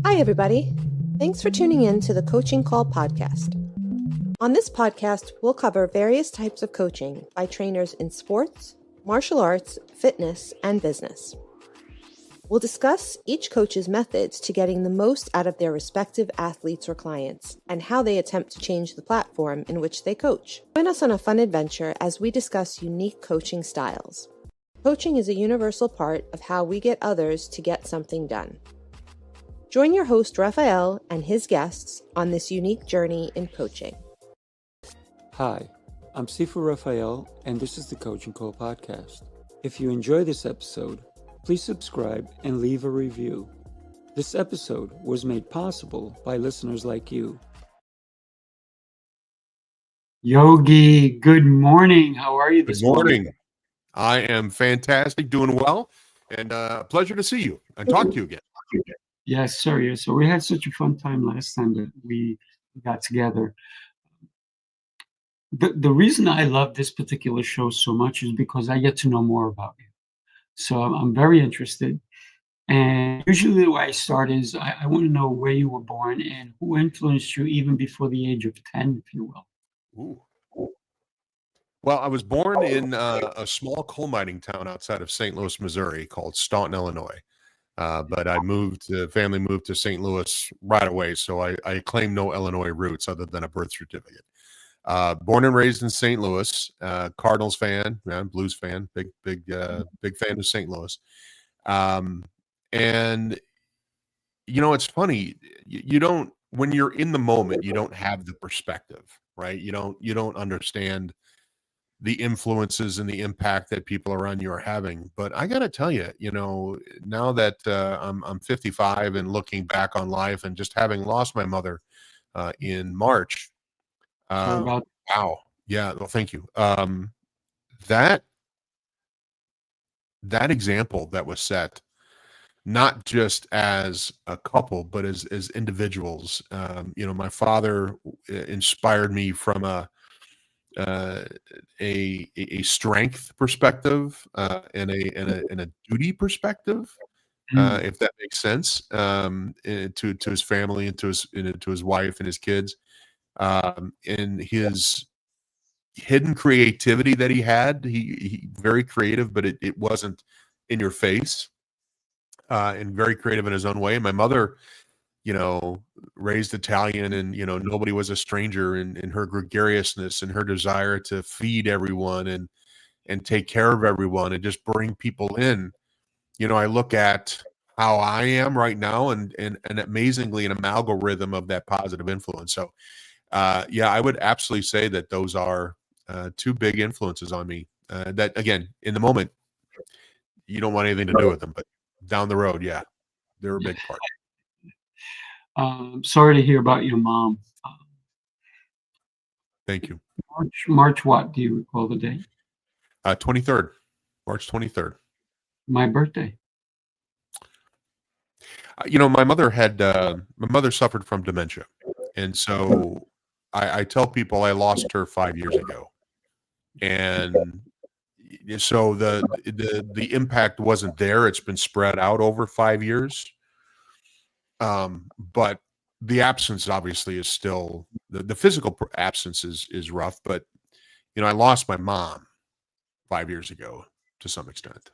Hi, everybody. Thanks for tuning in to the Coaching Call podcast. On this podcast, we'll cover various types of coaching by trainers in sports, martial arts, fitness, and business. We'll discuss each coach's methods to getting the most out of their respective athletes or clients and how they attempt to change the platform in which they coach. Join us on a fun adventure as we discuss unique coaching styles. Coaching is a universal part of how we get others to get something done. Join your host, Rafael, and his guests on this unique journey in coaching. Hi, I'm Sifu Rafael, and this is the Coaching Call podcast. If you enjoy this episode, please subscribe and leave a review. This episode was made possible by listeners like you. Yogi, good morning. How are you this morning? Good morning. I am fantastic, doing well, and pleasure to see you and talk to you again. Yes, sir. Yes, so we had such a fun time last time that we got together. The reason I love this particular show so much is because I get to know more about you. So I'm very interested. And usually the way I start is I want to know where you were born and who influenced you even before the age of 10, if you will. Ooh. Well, I was born in a small coal mining town outside of St. Louis, Missouri called Staunton, Illinois. But family moved to St. Louis right away, so I claim no Illinois roots other than a birth certificate. Born and raised in St. Louis, Cardinals fan, Blues fan, big fan of St. Louis. And it's funny, you don't, when you're in the moment, you don't have the perspective, right? You don't understand the influences and the impact that people around you are having. But I got to tell you, now that I'm 55 and looking back on life and just having lost my mother in March. Wow. Yeah. Well, thank you. That example that was set, not just as a couple, but as individuals. My father inspired me from a strength perspective and a duty perspective, if that makes sense, to his family and to his wife and his kids, and his hidden creativity that he had. He very creative, but it wasn't in your face, and very creative in his own way. And my mother, raised Italian, and nobody was a stranger in her gregariousness and her desire to feed everyone and take care of everyone and just bring people in. I look at how I am right now and amazingly an amalgam of that positive influence. So I would absolutely say that those are two big influences on me, that again, in the moment you don't want anything to do with them, but down the road, they're a big part. Sorry to hear about your mom. Thank you. March what? Do you recall the date? 23rd, March 23rd. My birthday. My mother suffered from dementia. And so I tell people I lost her 5 years ago. And so the impact wasn't there. It's been spread out over 5 years. But the absence obviously is still the physical absence is rough, but I lost my mom 5 years ago to some extent.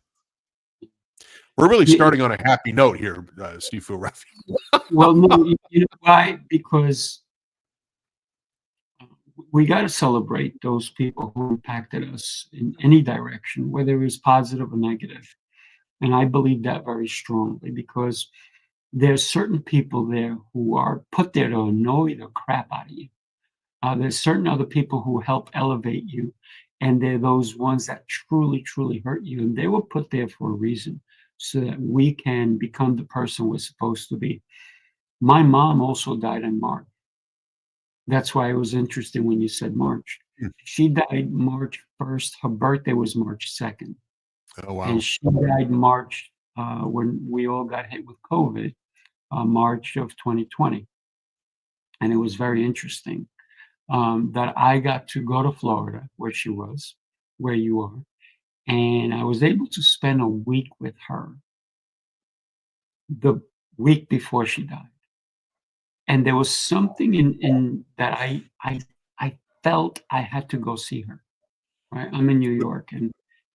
We're really starting on a happy note here, Sifu Rafael. Well, no, you know why? Because we got to celebrate those people who impacted us in any direction, whether it was positive or negative. And I believe that very strongly, because there's certain people there who are put there to annoy the crap out of you. There's certain other people who help elevate you, and they're those ones that truly, truly hurt you. And they were put there for a reason, so that we can become the person we're supposed to be. My mom also died in March. That's why it was interesting when you said March. She died March 1st. Her birthday was March 2nd. Oh, wow. And she died March when we all got hit with COVID. March of 2020. And it was very interesting that I got to go to Florida, where she was, where you are, And I was able to spend a week with her the week before she died. And there was something in that I felt I had to go see her, right? I'm in New York, and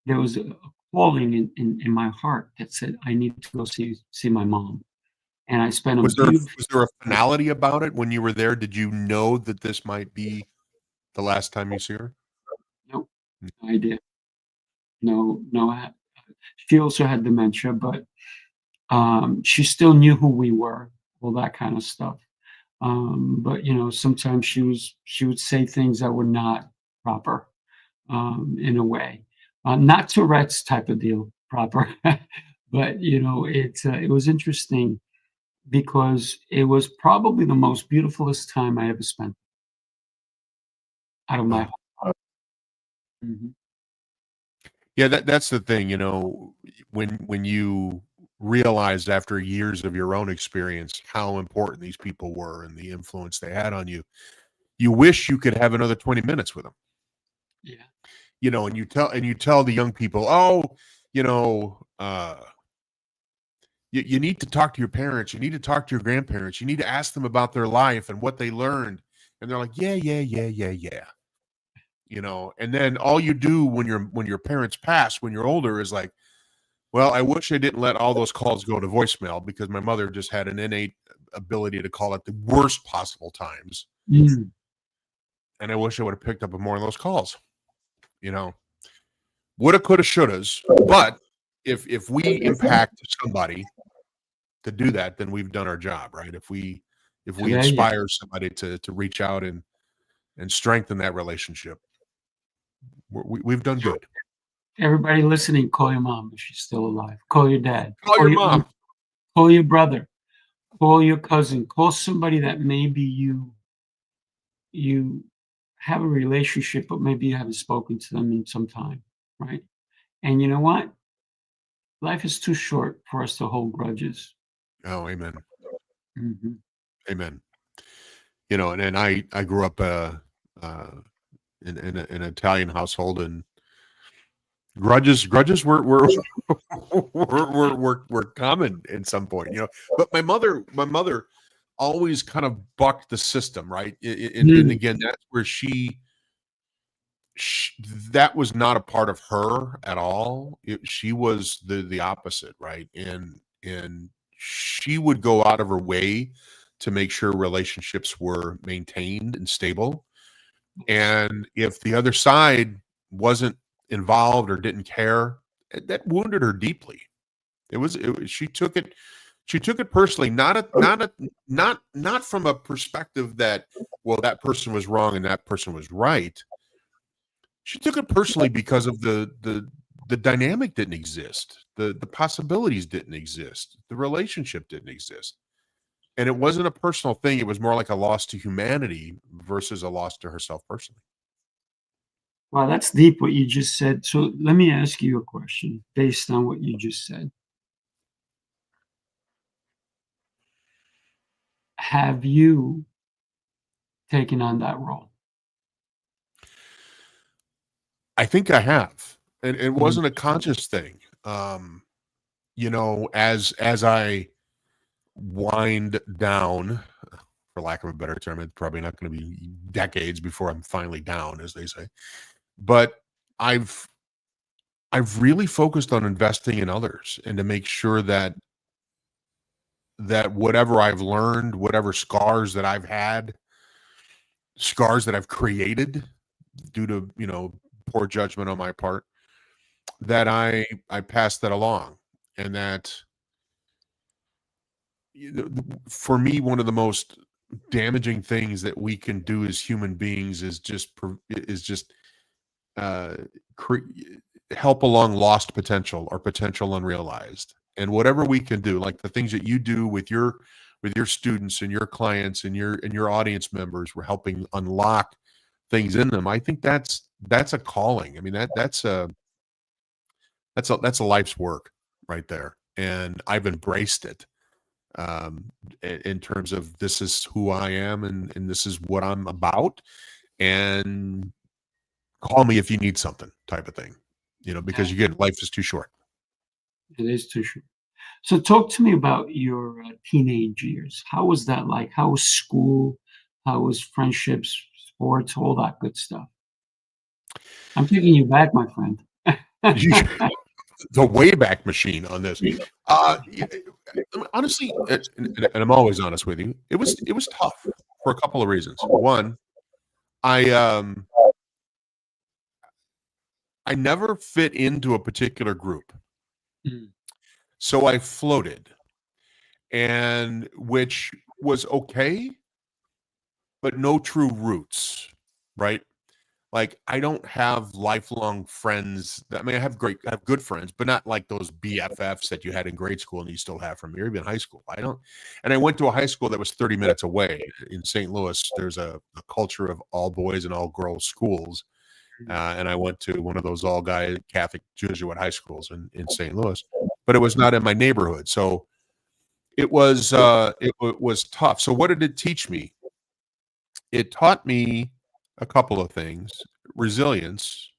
there was a calling in my heart that said, "I need to go see my mom." And I spent a beautiful Was there a finality about it when you were there? Did you know that this might be the last time you see her? no idea. No, she also had dementia, but, she still knew who we were, all that kind of stuff. But, sometimes she would say things that were not proper, in a way. Not Tourette's type of deal, proper. But, it was interesting because it was probably the most beautifulest time I ever spent out of my Oh. whole. Mhm. Yeah, that's the thing, when you realized after years of your own experience how important these people were and the influence they had on you, you wish you could have another 20 minutes with them. Yeah. And you tell the young people, "Oh, you know, you need to talk to your parents, you need to talk to your grandparents, you need to ask them about their life and what they learned." And they're like, "Yeah, yeah, yeah, yeah, yeah." And then all you do when your parents pass when you're older is like, "Well, I wish I didn't let all those calls go to voicemail because my mother just had an innate ability to call at the worst possible times. Mm. And I wish I would have picked up more of those calls." You know, woulda, coulda, shouldas. But if we impact somebody to do that, then we've done our job, right? If we There you inspire somebody to reach out and strengthen that relationship, we've done good. Everybody listening, call your mom if she's still alive. Call your dad. Call Call your your mom. uncle. Call your brother. Call your cousin. Call somebody that maybe you have a relationship, but maybe you haven't spoken to them in some time, right? And you know what? Life is too short for us to hold grudges. Oh, amen. Mhm. Amen. And I grew up uh in an Italian household, and grudges were common at some point. But my mother always kind of bucked the system, right? And Mm. again, that's where sh that was not a part of her at all. She was the opposite, right? And she would go out of her way to make sure relationships were maintained and stable. And if the other side wasn't involved or didn't care, that wounded her deeply. She took it personally, not from a perspective that, well, that person was wrong and that person was right. She took it personally because of the dynamic didn't exist. The possibilities didn't exist. The relationship didn't exist. And it wasn't a personal thing. It was more like a loss to humanity versus a loss to herself personally. Wow, that's deep what you just said. So let me ask you a question based on what you just said. Have you taken on that role? I think I have. And it Mm. wasn't a conscious thing. As I wind down, for lack of a better term, it's probably not going to be decades before I'm finally down, as they say. But I've I've really focused on investing in others and to make sure that whatever I've learned, whatever scars that I've created due to, poor judgment on my part, that I pass that along. And that, for me, one of the most damaging things that we can do as human beings is just uh cre- help along lost potential or potential unrealized. And whatever we can do, like the things that you do with your students and your clients and your audience members, we're helping unlock things in them. I think that's a calling. I mean, that's a life's work right there, and I've embraced it, in terms of, this is who I am, and this is what I'm about, and call me if you need something, type of thing. because again, life is too short. It is too short. So talk to me about your teenage years. How was that like? How was school? How was friendships, sports, all that good stuff? I'm taking you back, my friend. The Wayback Machine on this. Honestly, and I'm always honest with you, it was tough for a couple of reasons. One, I never fit into a particular group, so I floated, and which was okay, but no true roots, right? Like, I don't have lifelong friends. I mean, I have good friends, but not like those BFFs that you had in grade school and you still have from here, even high school. I don't. And I went to a high school that was 30 minutes away in St. Louis. There's a culture of all boys and all girls schools. And I went to one of those all guy Catholic Jesuit high schools in St. Louis, but it was not in my neighborhood. So it was tough. So what did it teach me? It taught me a couple of things: resilience,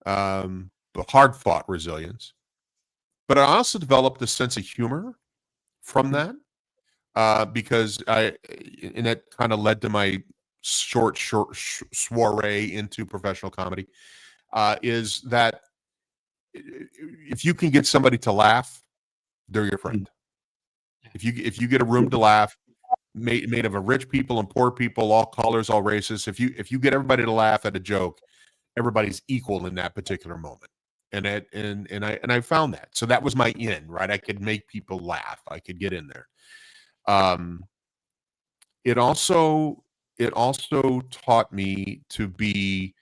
the hard-fought resilience. But I also developed a sense of humor from that, because and that kind of led to my short soiree into professional comedy. Is that if you can get somebody to laugh, they're your friend. If you get a room to laugh, made of a rich people and poor people, all colors, all races. If you get everybody to laugh at a joke, everybody's equal in that particular moment. And I found that. So that was my in, right? I could make people laugh. I could get in there. It also taught me to be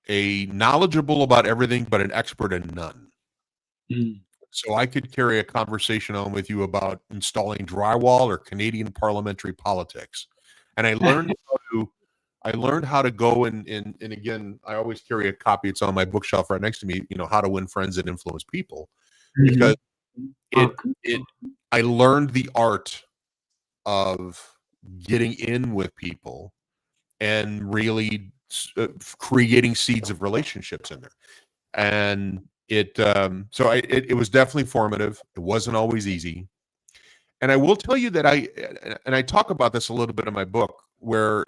a knowledgeable about everything, but an expert in none. So I could carry a conversation on with you about installing drywall or Canadian parliamentary politics. And I learned how to go and again, I always carry a copy. It's on my bookshelf right next to me, How to Win Friends and Influence People. Because I learned the art of getting in with people and really creating seeds of relationships in there. And it was definitely formative. It wasn't always easy. And I will tell you that I talk about this a little bit in my book, where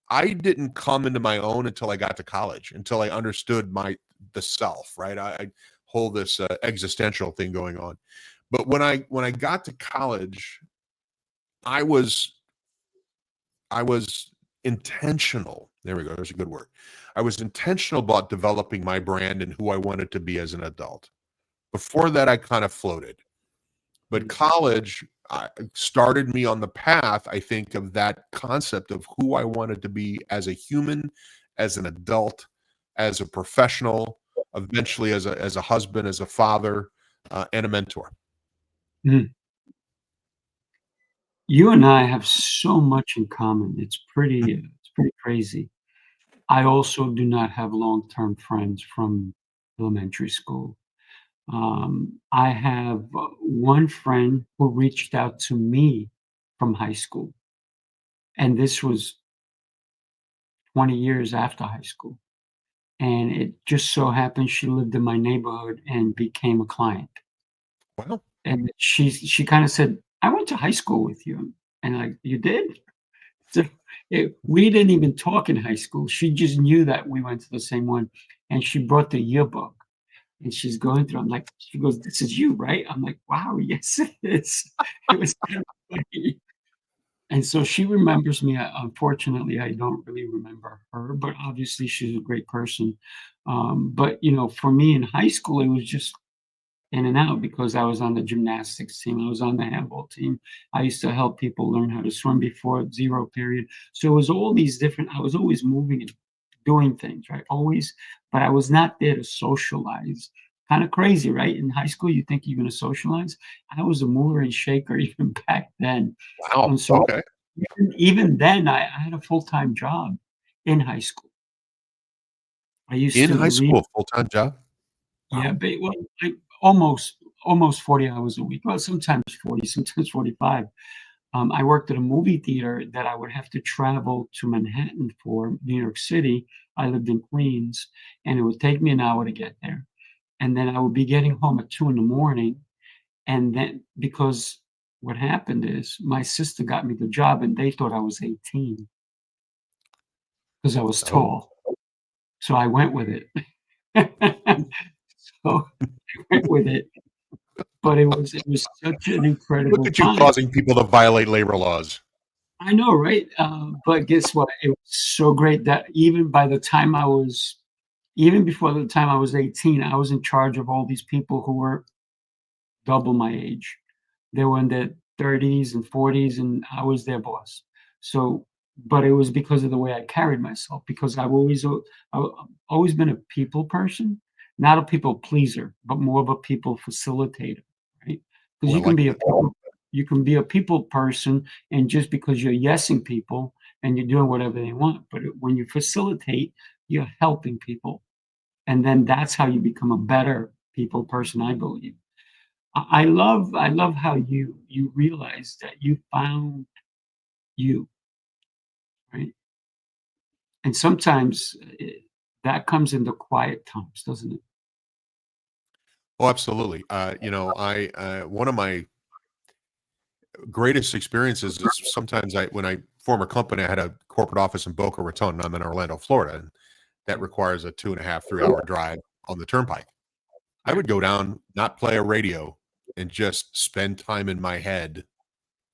I didn't come into my own until I got to college, until I understood the self, right? I hold this existential thing going on. But when I got to college, I was intentional. There we go. There's a good word. I was intentional about developing my brand and who I wanted to be as an adult. Before that, I kind of floated. But college started me on the path, I think, of that concept of who I wanted to be as a human, as an adult, as a professional, eventually as a husband, as a father, and a mentor. You and I have so much in common. It's pretty crazy. I also do not have long-term friends from elementary school. I have one friend who reached out to me from high school, and this was 20 years after high school. And it just so happened she lived in my neighborhood and became a client. Wow. And she kind of said, "I went to high school with you." And like, "You did?" So we didn't even talk in high school. She just knew that we went to the same one, and she brought the yearbook. And she's going through. I'm like, she goes, "This is you, right?" I'm like, "Wow, yes, it is." It was kind of funny. And so she remembers me. Unfortunately, I don't really remember her, but obviously she's a great person. But for me in high school, it was just in and out because I was on the gymnastics team. I was on the handball team. I used to help people learn how to swim before zero period. So it was all these different. I was always moving and doing things, right? Always, but I was not there to socialize. Kind of crazy, right? In high school, you think you're going to socialize. I was a mover and shaker even back then. Wow. And so Okay. even then, I had a full-time job in high school. I used In to high read. school, full-time job? Yeah, but almost 40 hours a week. Well, sometimes 40, sometimes 45. I worked at a movie theater that I would have to travel to Manhattan for, New York City. I lived in Queens, and it would take me an hour to get there. And then I would be getting home at 2 in the morning. And then, because what happened is my sister got me the job and they thought I was 18 because I was Oh, tall. So I went with it. So I went with it. But it was such an look incredible at you time. causing people to violate labor laws. I know, right? But guess what? It was so great that even before the time I was 18, I was in charge of all these people who were double my age. They were in their 30s and 40s, and I was their boss. So, but it was because of the way I carried myself, because I've always been a people person, not a people pleaser, but more of a people facilitator, right? Because Oh, I like that. you can be a people person, and just because you're yesing people and you're doing whatever they want, but when you facilitate, you're helping people, and then that's how you become a better people person, I believe. I love how you realize that you found you, right? And sometimes that comes in the quiet times, doesn't it? Oh, absolutely. I one of my greatest experiences is sometimes when I form a company, I had a corporate office in Boca Raton, and I'm in Orlando, Florida, and that requires a 2.5, 3 hour drive on the turnpike. I would go down, not play a radio, and just spend time in my head.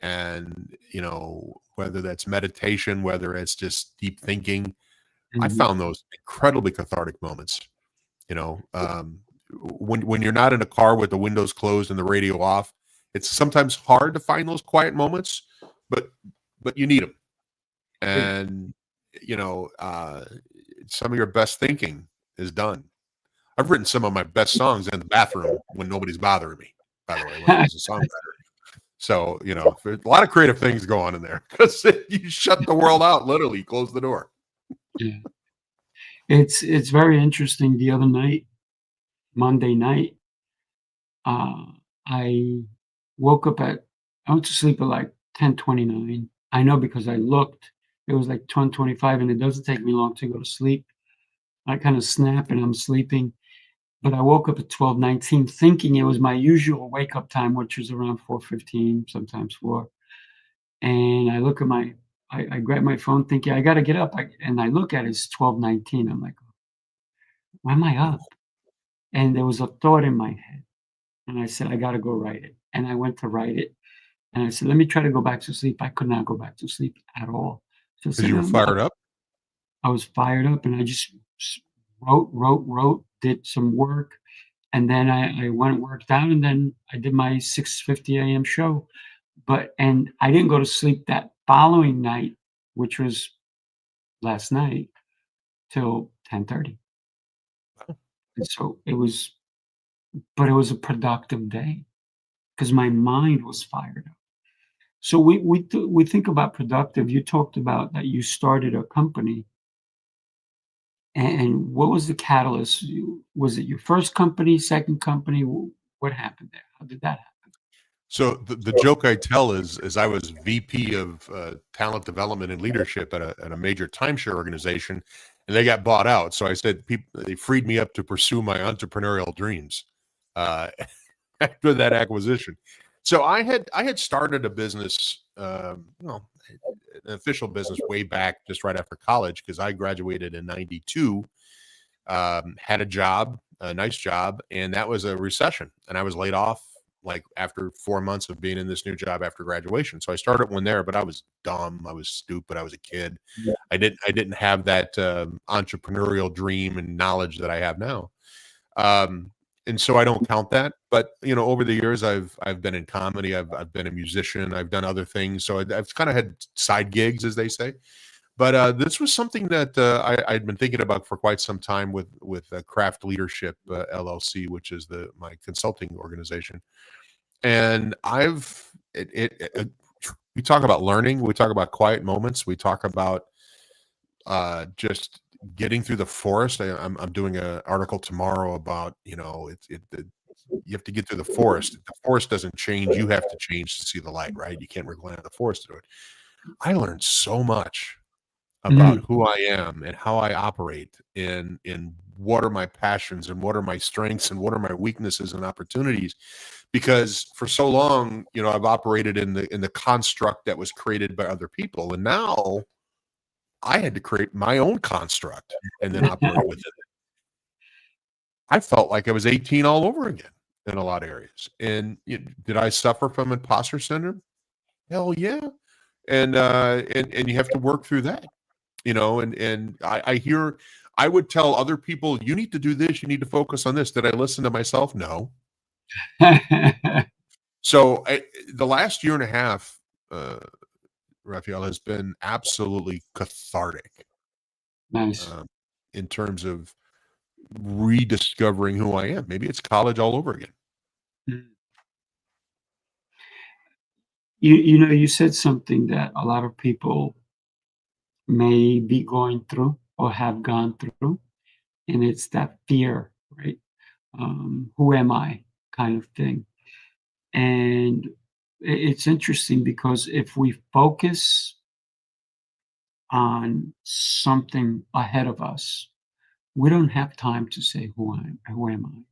And, whether that's meditation, whether it's just deep thinking, I Mhm. found those incredibly cathartic moments. You know, when you're not in a car with the windows closed and the radio off, it's sometimes hard to find those quiet moments, but you need them. Yeah. And some of your best thinking is done. I've written some of my best songs in the bathroom when nobody's bothering me. By the way, when I was a songwriter. So there's a lot of creative things go on in there because you shut the world out, literally close the door. Yeah. It's very interesting. The other night, Monday night, uh, I woke up at I went to sleep at like 10:29. I know because I looked, it was like 10:25, and it doesn't take me long to go to sleep. I kind of snap and I'm sleeping. But I woke up at 12:19 thinking it was my usual wake up time, which is around 4:15, sometimes 4. And I look at I grab my phone thinking, "I gotta get up." And I look at it, it's 12:19. I'm like, "Why am I up?" And there was a thought in my head, and I said, "I gotta go write it." And I went to write it, and I said, "Let me try to go back to sleep." I could not go back to sleep at all. So I Because said, you were fired up. I was fired up, and I just wrote, did some work. And then I went and worked out, and then I did my 6:50 AM show. And I didn't go to sleep that following night, which was last night, till 10:30. And so it was a productive day because my mind was fired up. So we think about productive. You talked about that you started a company, and what was the catalyst? Was it your first company, second company? What happened there? How did that happen? So the joke I tell is I was VP of talent development and leadership at a major timeshare organization, and they got bought out. So I said they freed me up to pursue my entrepreneurial dreams after that acquisition. So I had started a business, an official business way back just right after college because I graduated in '92. Had a job, a nice job, and that was a recession, and I was laid off like after 4 months of being in this new job after graduation. So I started one there, but I was dumb, I was stupid, I was a kid. Yeah. I didn't have that entrepreneurial dream and knowledge that I have now. Um, and so I don't count that. But over the years, I've been in comedy, I've been a musician, I've done other things. So I've kind of had side gigs, as they say. But this was something that I'd been thinking about for quite some time with Craft Leadership LLC, which is my consulting organization. And we talk about learning, we talk about quiet moments, we talk about just getting through the forest. I'm doing an article tomorrow about you have to get through the forest. If the forest doesn't change, you have to change to see the light, right? You can't rely on the forest to do it. I learned so much about Mm. who I am and how I operate and what are my passions and what are my strengths and what are my weaknesses and opportunities. Because for so long, I've operated in the construct that was created by other people. And now I had to create my own construct and then operate with it. I felt like I was 18 all over again in a lot of areas. And did I suffer from imposter syndrome? Hell yeah. And you have to work through that, and I would tell other people, you need to do this, you need to focus on this. Did I listen to myself? No. So the last year and a half, Rafael, has been absolutely cathartic Nice. in terms of rediscovering who I am. Maybe it's college all over again. Mm. You said something that a lot of people may be going through or have gone through, and it's that fear, right? Who am I kind of thing. And it's interesting because if we focus on something ahead of us, we don't have time to say who am I.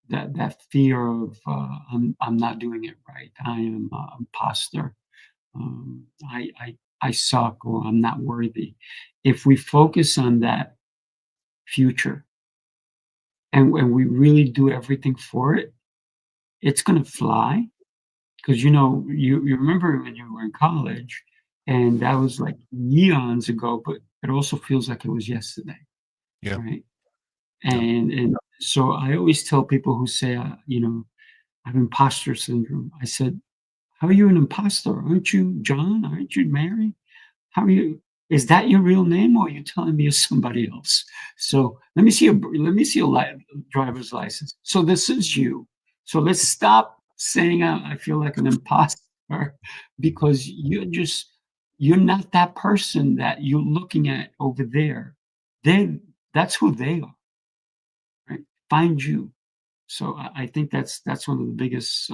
That fear of I'm not doing it right. I am an imposter. I suck or I'm not worthy. If we focus on that future and we really do everything for it, it's going to fly. Because you remember when you were in college, and that was like eons ago, but it also feels like it was yesterday, Yeah. right? Yeah. And so I always tell people who say, I have imposter syndrome. I said, "How are you an imposter? Aren't you John? Aren't you Mary? How are you? Is that your real name, or are you telling me you're somebody else? So let me see your driver's license. So this is you. So let's stop saying I feel like an imposter because you're not that person that you're looking at over there. They That's who they are, right? Find you. So I think that's one of the biggest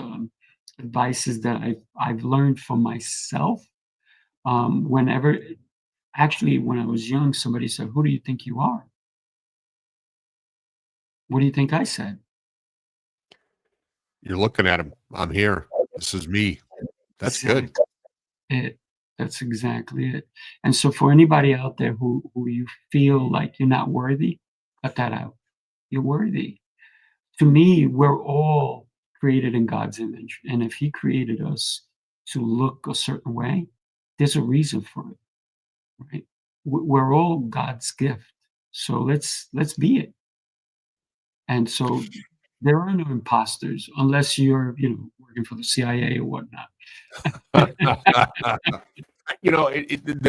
advices that I've learned from myself. Whenever Actually, when I was young, somebody said, "Who do you think you are?" What do you think I said? You're looking at him. I'm here. This is me. That's good. Exactly it. That's exactly it. And so for anybody out there who you feel like you're not worthy, cut that out. You're worthy. To me, we're all created in God's image, and if He created us to look a certain way, there's a reason for it, right? We're all God's gift, so let's be it. And so there are no imposters unless you're, working for the CIA or whatnot.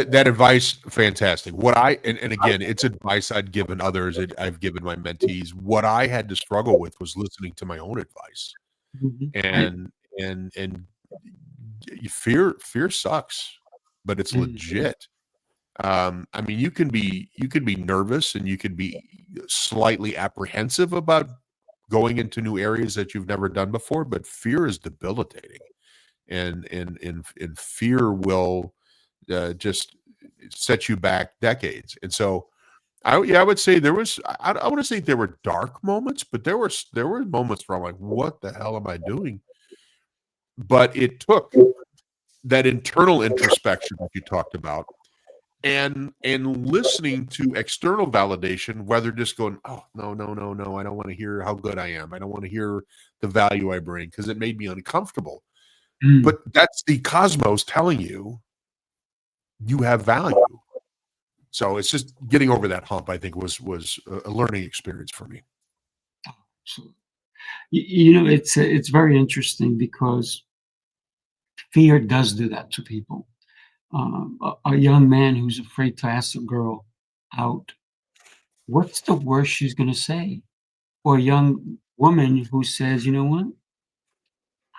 That advice, fantastic. And again, it's advice I'd given others. I've given my mentees. What I had to struggle with was listening to my own advice, Mhm. Right. and fear sucks, but it's Mm. legit. I mean, you could be nervous and you could be slightly apprehensive about going into new areas that you've never done before, but fear is debilitating, and fear will just set you back decades. And so, I would say there was. I want to say there were dark moments, but there were moments where I'm like, what the hell am I doing? But it took that internal introspection that you talked about and listening to external validation, whether just going, oh, no, no, no, no, I don't want to hear how good I am. I don't want to hear the value I bring because it made me uncomfortable. Mm. But that's the cosmos telling you you have value. So it's just getting over that hump, I think, was a learning experience for me. So, it's very interesting because fear does do that to people. A young man who's afraid to ask a girl out, what's the worst she's going to say? Or a young woman who says, you know what?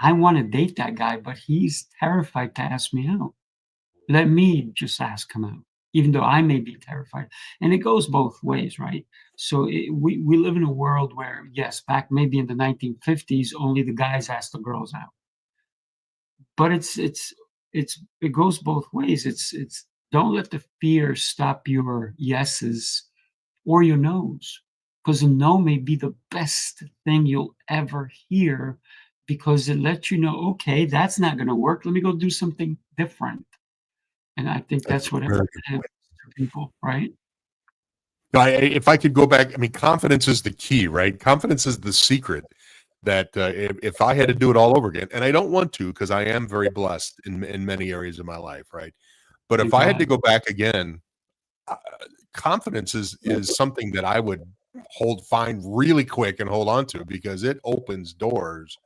I want to date that guy, but he's terrified to ask me out. Let me just ask him out. even though I may be terrified. And it goes both ways, right? So we live in a world where, yes, back maybe in the 1950s, only the guys asked the girls out. But it goes both ways. It's don't let the fear stop your yeses or your no's, because a no may be the best thing you'll ever hear, because it lets you know, okay, that's not going to work. Let me go do something different. And I think That's that's what a very good happens to people, right? If I could go back, I mean, confidence is the key, right? Confidence is the secret that if I had to do it all over again, and I don't want to because I am very blessed in many areas of my life, right? But if Thank I had to God. go back again, uh, confidence is something that I would find really quick and hold on to because it opens doors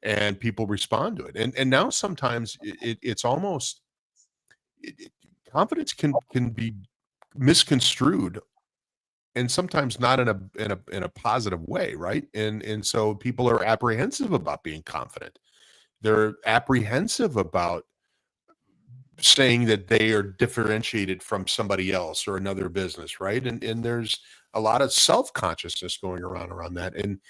and people respond to it. And now sometimes it's almost confidence can be misconstrued and sometimes not in a positive way, right? And so people are apprehensive about being confident. They're apprehensive about saying that they are differentiated from somebody else or another business, right? And there's a lot of self-consciousness going around that. And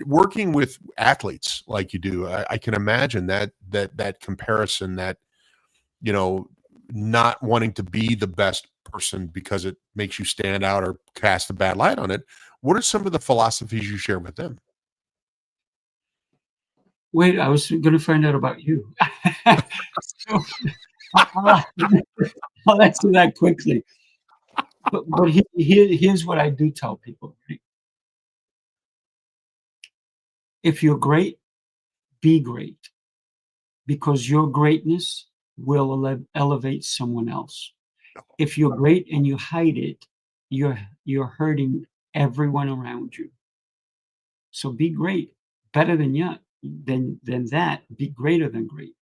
working with athletes like you do, I can imagine that comparison, that you know, not wanting to be the best person because it makes you stand out or cast a bad light on it. What are some of the philosophies you share with them? Wait, I was going to find out about you. So I'll, I'll answer that quickly. But here's what I do tell people, right? If you're great, be great, because your greatness will elevate someone else. If you're great and you hide it, you're hurting everyone around you. So be great, better than that. Be greater than great,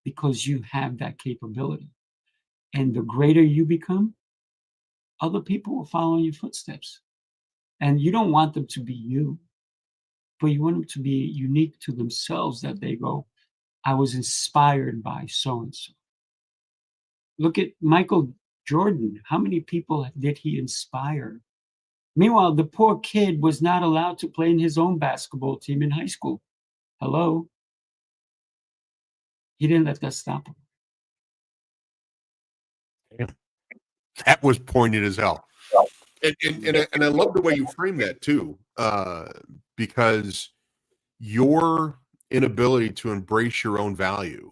because you have that capability. And the greater you become, other people will follow in your footsteps. And you don't want them to be you, but you want them to be unique to themselves, that they go, I was inspired by so and so. Look at Michael Jordan. How many people did he inspire? Meanwhile, the poor kid was not allowed to play in his own basketball team in high school. Hello? He didn't let that stop him. That was pointed as hell. And I love the way you frame that too, because your inability to embrace your own value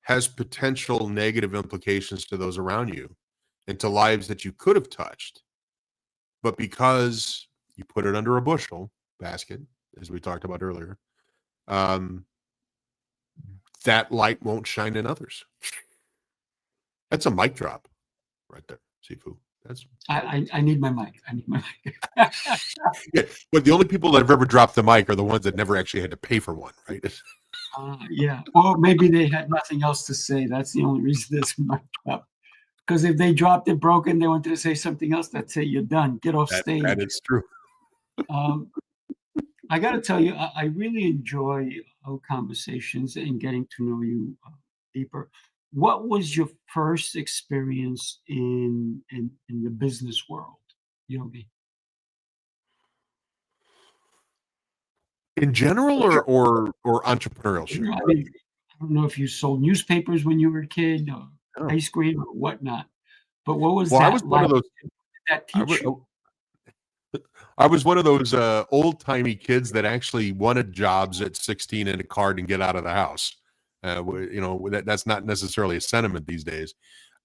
has potential negative implications to those around you and to lives that you could have touched. But because you put it under a bushel basket, as we talked about earlier, um, that light won't shine in others. That's a mic drop right there, Sifu. That's I need my mic. I need my mic. yeah. But the only people that have ever dropped the mic are the ones that never actually had to pay for one, right? Yeah. Or maybe they had nothing else to say. That's the only reason this mic dropped. Because if they dropped it broken, they wanted to say something else, that's it, you're done. Get off That stage. is true. Um, I got to tell you, I really enjoy our conversations and getting to know you deeper. What was your first experience in the business world, Yogi? In general or entrepreneurship? I mean, I don't know if you sold newspapers when you were a kid, or Oh. ice cream or whatnot, but what was Well, I that was one like? of those. Did that I teach you? I was one of those old timey kids that actually wanted jobs at 16 in a card and get out of the house. That's not necessarily a sentiment these days.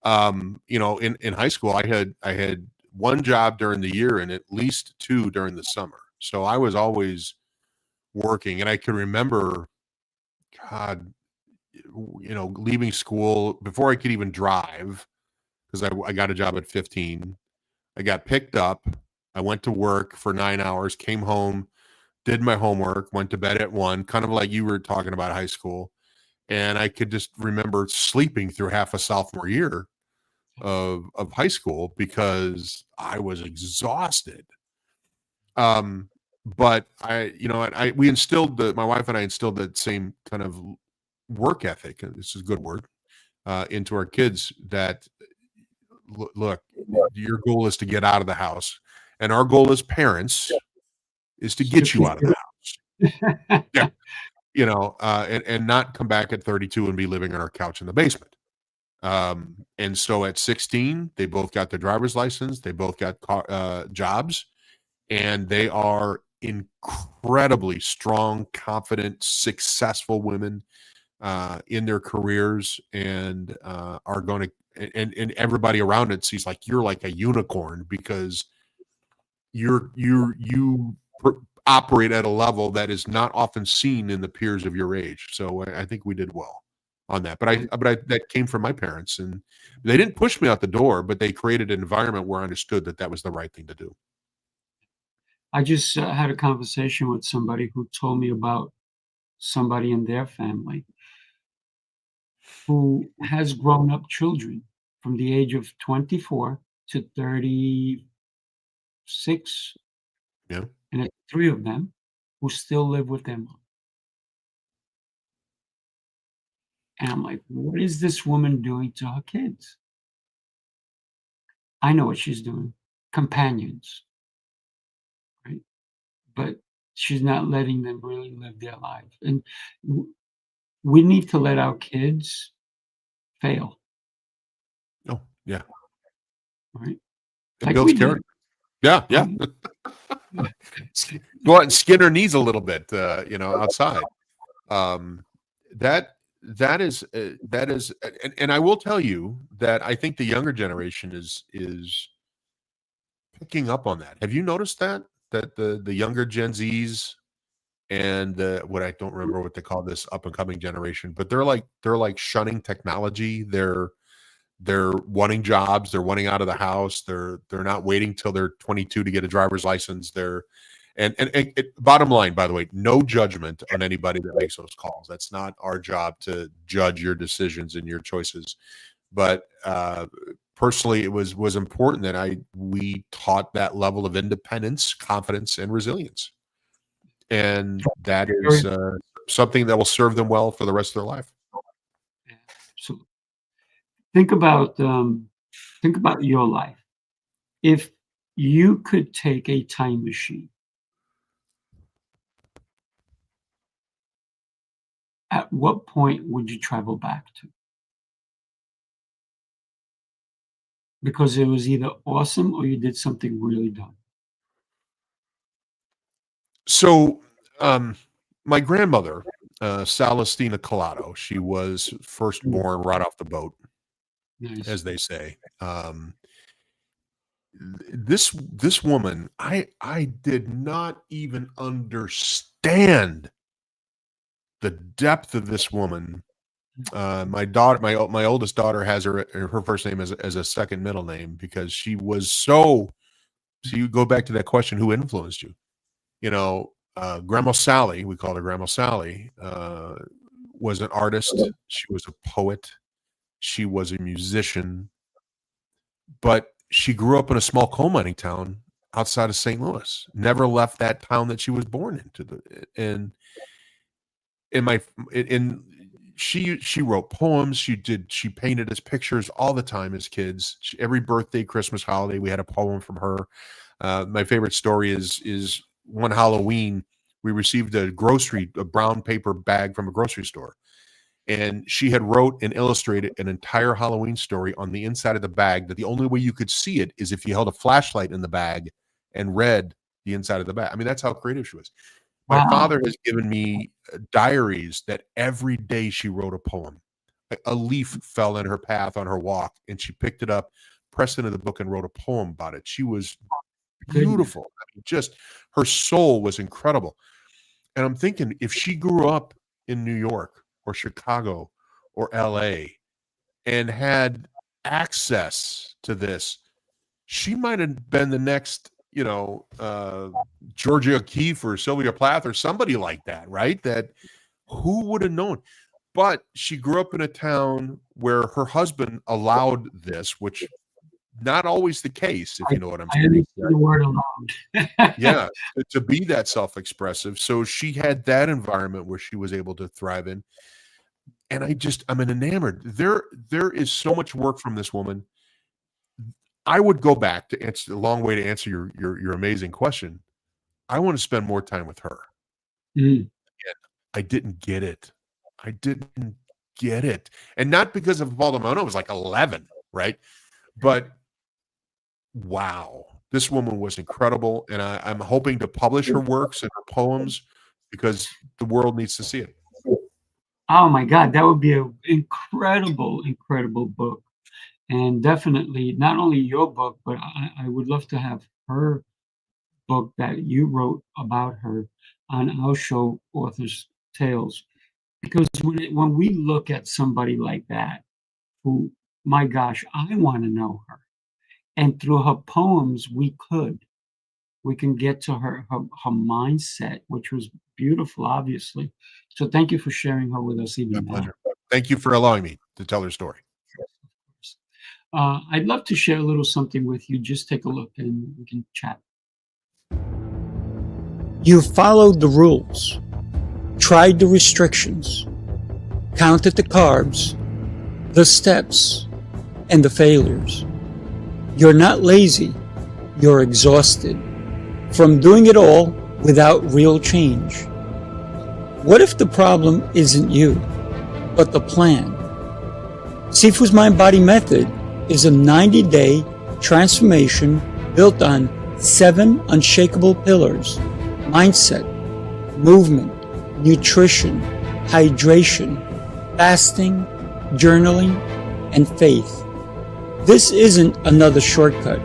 In high school, I had one job during the year and at least two during the summer. So I was always working, and I can remember, God, leaving school before I could even drive because I got a job at 15. I got picked up. I went to work for 9 hours, came home, did my homework, went to bed at 1, kind of like you were talking about high school. And I could just remember sleeping through half a sophomore year of high school because I was exhausted. But we instilled my wife and I instilled that same kind of work ethic. And this is a good word. into our kids that look, your goal is to get out of the house, and our goal as parents is to get you out of the house. Yeah, and not come back at 32 and be living on our couch in the basement. And so at 16, they both got their driver's license. They both got jobs, and they are incredibly strong, confident, successful women in their careers, and are going to, and everybody around it sees like you're like a unicorn because you operate at a level that is not often seen in the peers of your age. So I think we did well on that. But I that came from my parents, and they didn't push me out the door, but they created an environment where I understood that that was the right thing to do. I just had a conversation with somebody who told me about somebody in their family who has grown up children from the age of 24 to 36, Yeah. and it's 3 of them who still live with their mom. And I'm like, what is this woman doing to her kids? I know what she's doing. Companions, right? But she's not letting them really live their life. And we need to let our kids fail, Oh, yeah. right? It Like builds we did. character. Yeah, yeah. Go out and skin her knees a little bit, outside. That is, and I will tell you that I think the younger generation is picking up on that. Have you noticed that the younger Gen Zs and what I don't remember what they call this up and coming generation, but they're like shunning technology. They're wanting jobs. They're wanting out of the house. They're not waiting till they're 22 to get a driver's license. Bottom line, by the way, no judgment on anybody that makes those calls. That's not our job to judge your decisions and your choices. But personally, it was important that we taught that level of independence, confidence, and resilience, and that is something that will serve them well for the rest of their life. Yeah, absolutely. Think about your life. If you could take a time machine, at what point would you travel back to? Because it was either awesome or you did something really dumb. So, my grandmother, Celestina Collado, she was first born right off the boat, Nice. as they say. This woman, I did not even understand the depth of this woman. My daughter, my oldest daughter, has her first name as a second middle name because she was so. So you go back to that question: who influenced you? Grandma Sally, we called her Grandma Sally, was an artist. She was a poet. She was a musician, but she grew up in a small coal mining town outside of St. Louis. Never left that town that she was born into. She wrote poems. She painted us pictures all the time as kids. Every birthday, Christmas, holiday, we had a poem from her. My favorite story is one Halloween, we received a brown paper bag from a grocery store. And she had wrote and illustrated an entire Halloween story on the inside of the bag that the only way you could see it is if you held a flashlight in the bag and read the inside of the bag. I mean, that's how creative she was. My father has given me diaries that every day she wrote a poem. A leaf fell in her path on her walk, and she picked it up, pressed it into the book, and wrote a poem about it. She was beautiful. I mean, just her soul was incredible. And I'm thinking, if she grew up in New York or Chicago or LA and had access to this, she might have been the next, Georgia O'Keeffe or Sylvia Plath or somebody like that, right? That who would have known? But she grew up in a town where her husband allowed this, which not always the case, if you know what I'm saying. I understand the word allowed. Yeah, to be that self-expressive. So she had that environment where she was able to thrive in. and I'm enamored. There is so much work from this woman. I would go back to answer a long way to answer your amazing question. I want to spend more time with her. Mm. I didn't get it. I didn't get it. And not because of Valdemono, it was like 11, right? But wow, this woman was incredible. And I'm hoping to publish her works and her poems because the world needs to see it. Oh my God, that would be an incredible, incredible book. And definitely not only your book, but I would love to have her book that you wrote about her on our show, Authors Tales. Because when we look at somebody like that, who, my gosh, I want to know her. And through her poems, we can get to her mindset, which was beautiful, obviously. So thank you for sharing her with us My even now. pleasure. Thank you for allowing me to tell her story. I'd love to share a little something with you. Just take a look and we can chat. You followed the rules, tried the restrictions, counted the carbs, the steps, and the failures. You're not lazy, you're exhausted from doing it all without real change. What if the problem isn't you, but the plan? Sifu's Mind Body Method is a 90-day transformation built on 7 unshakable pillars: mindset, movement, nutrition, hydration, fasting, journaling, and faith. This isn't another shortcut.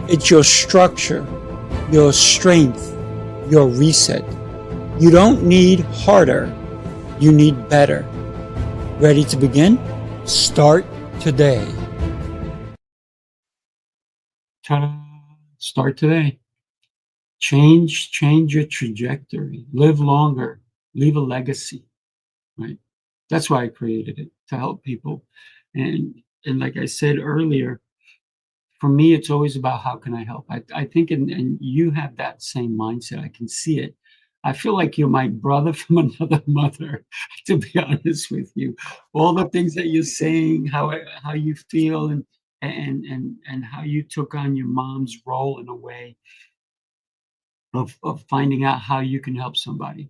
It's your structure, your strength, your reset. You don't need harder, you need better. Ready to begin? Start today. Ta-da! Start today. Change your trajectory. Live longer. Leave a legacy. Right? That's why I created it, to help people. And like I said earlier, for me, it's always about how can I help. I think, and you have that same mindset. I can see it. I feel like you're my brother from another mother, to be honest with you. All the things that you're saying, how you feel, and how you took on your mom's role in a way of finding out how you can help somebody.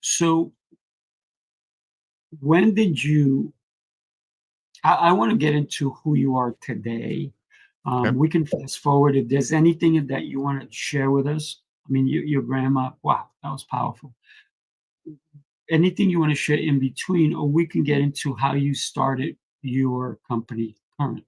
So when did you, I want to get into who you are today. Okay. We can fast forward if there's anything that you want to share with us. I mean, your grandma, wow, that was powerful. Anything you want to share in between, or we can get into how you started your company current.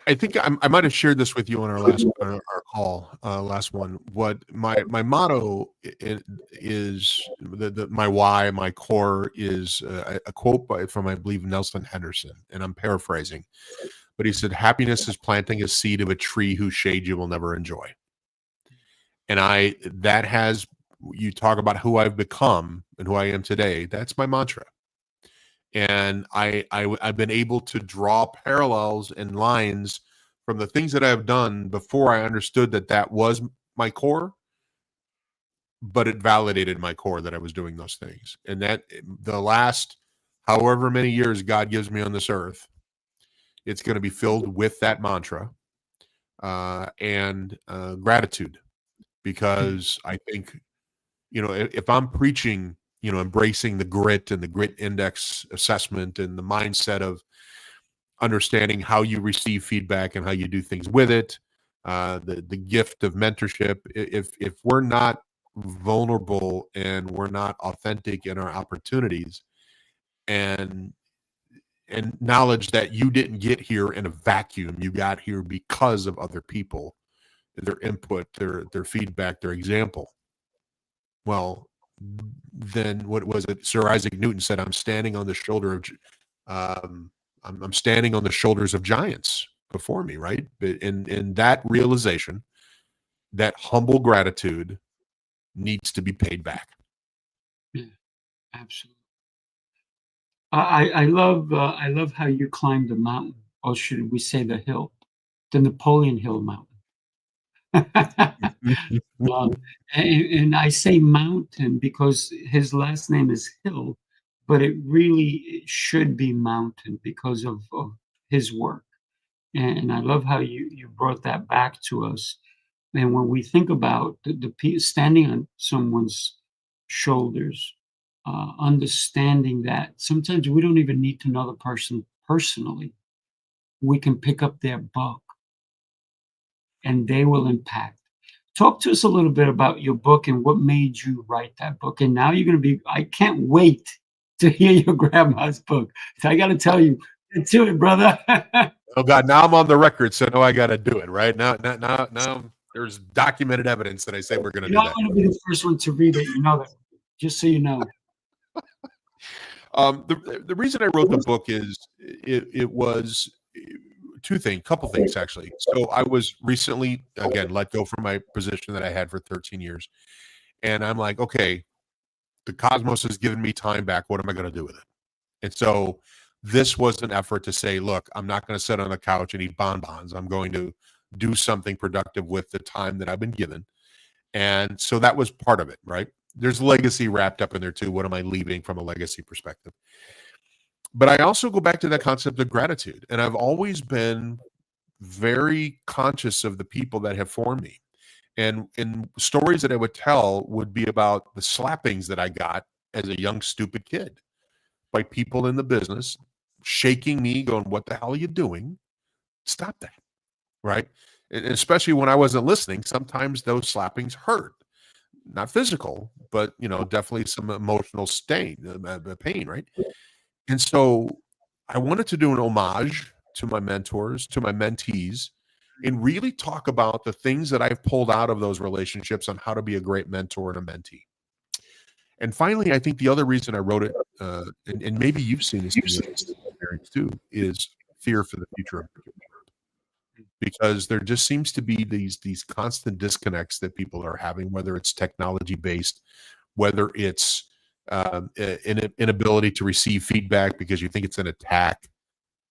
I think I might have shared this with you on our call, last one. What my motto is, my why, my core is a quote from, I believe, Nelson Henderson, and I'm paraphrasing, but he said, "Happiness is planting a seed of a tree whose shade you will never enjoy." And you talk about who I've become and who I am today. That's my mantra. And I've been able to draw parallels and lines from the things that I've done before I understood that was my core, but it validated my core that I was doing those things. And that the last however many years God gives me on this earth, it's going to be filled with that mantra and gratitude, because I think, if I'm preaching, embracing the grit and the grit index assessment and the mindset of understanding how you receive feedback and how you do things with it, the gift of mentorship. If we're not vulnerable and we're not authentic in our opportunities, and knowledge that you didn't get here in a vacuum, you got here because of other people, their input, their feedback, their example. Well, then what was it? Sir Isaac Newton said, "I'm standing on the shoulder of, I'm standing on the shoulders of giants before me." Right, but in that realization, that humble gratitude needs to be paid back. Yeah, absolutely. I love how you climbed the mountain, or should we say the hill, the Napoleon Hill mountain. Um, and I say mountain because his last name is Hill, but it should be mountain because of his work. And I love how you brought that back to us. And when we think about standing on someone's shoulders, understanding that sometimes we don't even need to know the person personally. We can pick up their book and they will impact. Talk to us a little bit about your book and what made you write that book. And now you're going to be, I can't wait to hear your grandma's book. So I got to tell you, get to it, brother. Oh God, now I'm on the record, so now I got to do it. Right now, there's documented evidence that I say we're going to do I'm that. going to be the first one to read it. You know that, just so you know. The reason I wrote the book is it was couple things actually. So I was recently again let go from my position that I had for 13 years, and I'm like, okay, the cosmos has given me time back. What am I going to do with it? And so this was an effort to say, look, I'm not going to sit on the couch and eat bonbons. I'm going to do something productive with the time that I've been given. And so that was part of it, right? There's legacy wrapped up in there too. What am I leaving from a legacy perspective? But I also go back to that concept of gratitude. And I've always been very conscious of the people that have formed me. And stories that I would tell would be about the slappings that I got as a young, stupid kid by people in the business shaking me, going, "What the hell are you doing? Stop that." Right. And especially when I wasn't listening, sometimes those slappings hurt. Not physical, but definitely some emotional pain, right? And so I wanted to do an homage to my mentors, to my mentees, and really talk about the things that I've pulled out of those relationships on how to be a great mentor and a mentee. And finally, I think the other reason I wrote it, and maybe you've seen this in your experience too, is fear for the future of it. Because there just seems to be these constant disconnects that people are having, whether it's technology based, whether it's an inability to receive feedback because you think it's an attack,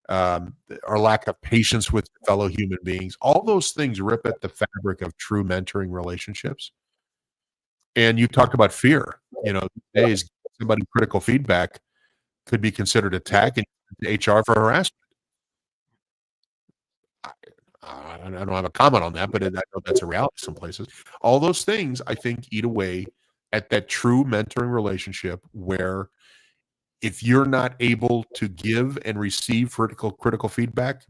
or lack of patience with fellow human beings. All those things rip at the fabric of true mentoring relationships. And you talked about fear. Days somebody critical feedback could be considered attack and HR for harassment. I don't have a comment on that, but I know that's a reality some places. All those things, I think, eat away at that true mentoring relationship where if you're not able to give and receive critical feedback,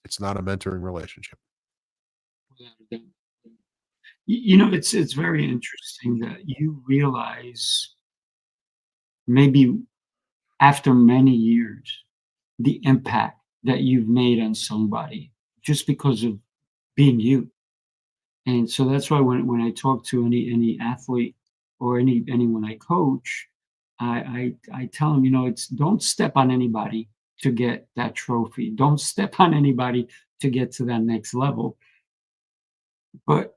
it's not a mentoring relationship. It's very interesting that you realize maybe after many years the impact that you've made on somebody just because of being you. And so that's why when I talk to any athlete or anyone I coach, I tell them, it's don't step on anybody to get that trophy. Don't step on anybody to get to that next level, but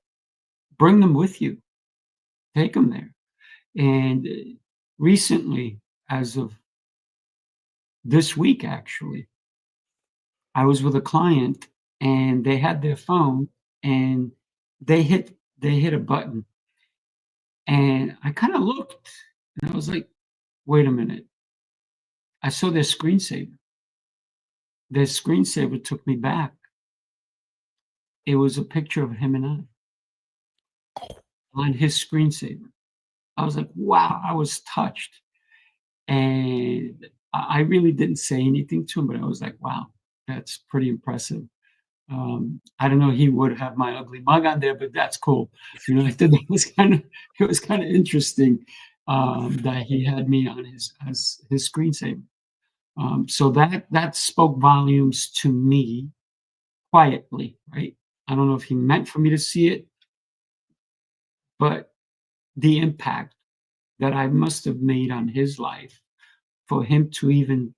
bring them with you. Take them there. And recently, as of this week, actually, I was with a client and they had their phone and they hit a button. And I kind of looked and I was like, wait a minute. I saw their screensaver. Their screensaver took me back. It was a picture of him and I on his screensaver. I was like, wow, I was touched. And I really didn't say anything to him, but I was like, wow, that's pretty impressive. I don't know, he would have my ugly mug on there, but that's cool. I thought it was kind of interesting that he had me on as his screensaver. So that spoke volumes to me quietly, right? I don't know if he meant for me to see it, but the impact that I must have made on his life for him to even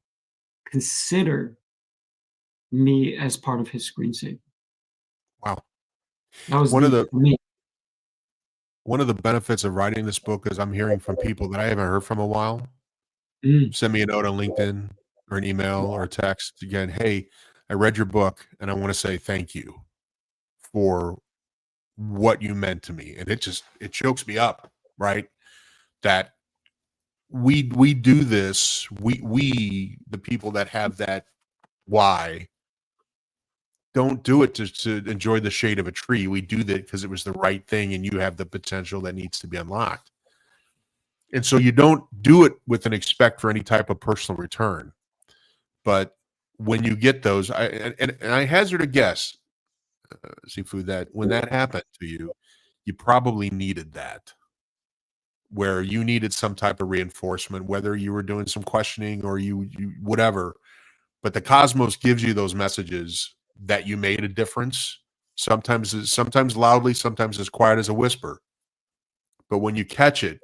consider me as part of his screensaver. Wow. That was One of deep the for me. one of the benefits of writing this book is I'm hearing from people that I haven't heard from a while. Mm. Send me a note on LinkedIn or an email or a text again. Hey, I read your book and I want to say thank you for what you meant to me. And it chokes me up, right? That we do this, we the people that have that why don't do it to enjoy the shade of a tree. We do that because it was the right thing and you have the potential that needs to be unlocked. And so you don't do it with an expect for any type of personal return. But when you get those, and I hazard a guess, Sifu, that when that happened to you, you probably needed that, where you needed some type of reinforcement, whether you were doing some questioning or you whatever. But the cosmos gives you those messages that you made a difference. Sometimes loudly, sometimes as quiet as a whisper. But when you catch it,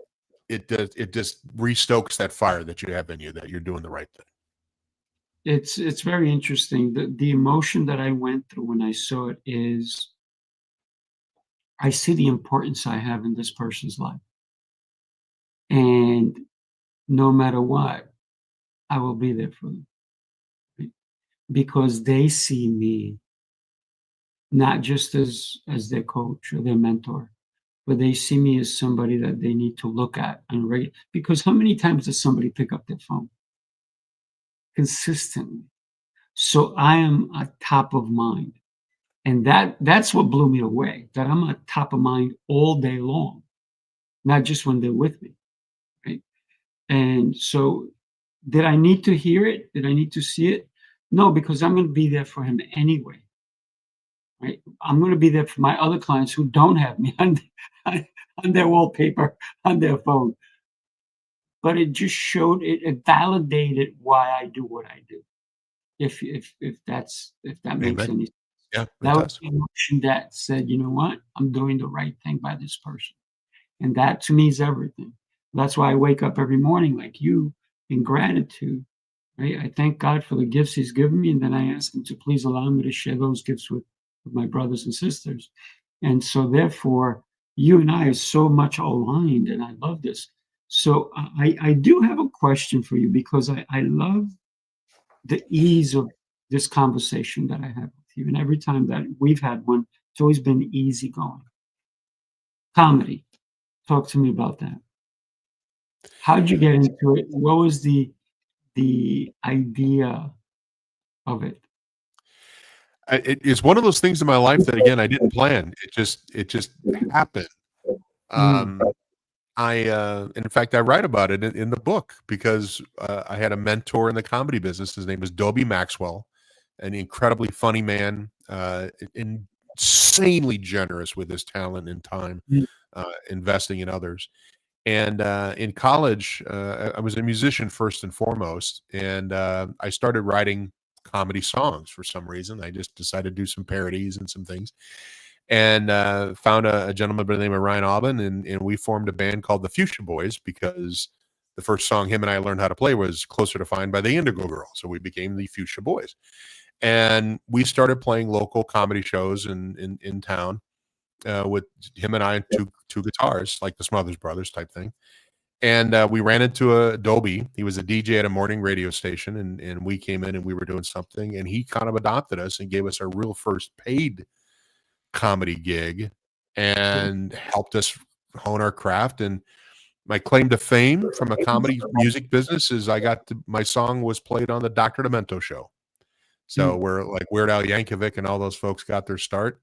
it just restokes that fire that you have in you, that you're doing the right thing. It's very interesting. The emotion that I went through when I saw it is, I see the importance I have in this person's life. And no matter what, I will be there for them. Because they see me not just as their coach or their mentor, but they see me as somebody that they need to look at and rate. Because how many times does somebody pick up their phone? Consistently. So I am at top of mind. And that's what blew me away, that I'm at top of mind all day long, not just when they're with me, right? And so did I need to hear it? Did I need to see it? No, because I'm going to be there for him anyway, right? I'm going to be there for my other clients who don't have me on their wallpaper, on their phone. But it just showed, it validated why I do what I do. If that makes Amen. any sense. Yeah, That was does. the emotion that said, you know what? I'm doing the right thing by this person. And that to me is everything. That's why I wake up every morning like you, in gratitude, right? I thank God for the gifts he's given me, and then I ask him to please allow me to share those gifts with my brothers and sisters. And so therefore, you and I are so much aligned, and I love this. So I do have a question for you, because I love the ease of this conversation that I have with you. And every time that we've had one, it's always been easy going. Comedy. Talk to me about that. How'd you get into it? What was the idea of it? It's one of those things in my life that, again, I didn't plan. It just happened. Mm, And in fact, I write about it in the book because I had a mentor in the comedy business. His name was Dobie Maxwell, an incredibly funny man, insanely generous with his talent and time, mm, investing in others. And in college, I was a musician first and foremost, and I started writing comedy songs for some reason. I just decided to do some parodies and some things, and found a gentleman by the name of Ryan Aubin, and we formed a band called the Fuchsia Boys because the first song him and I learned how to play was Closer to Find by the Indigo Girl. So we became the Fuchsia Boys. And we started playing local comedy shows in town with him and I and two guitars, like the Smothers Brothers type thing. And we ran into Adobe. He was a DJ at a morning radio station, and we came in and we were doing something, and he kind of adopted us and gave us our real first paid comedy gig and helped us hone our craft. And my claim to fame from a comedy music business is my song was played on the Dr. Demento show. So mm. where like Weird Al Yankovic and all those folks got their start,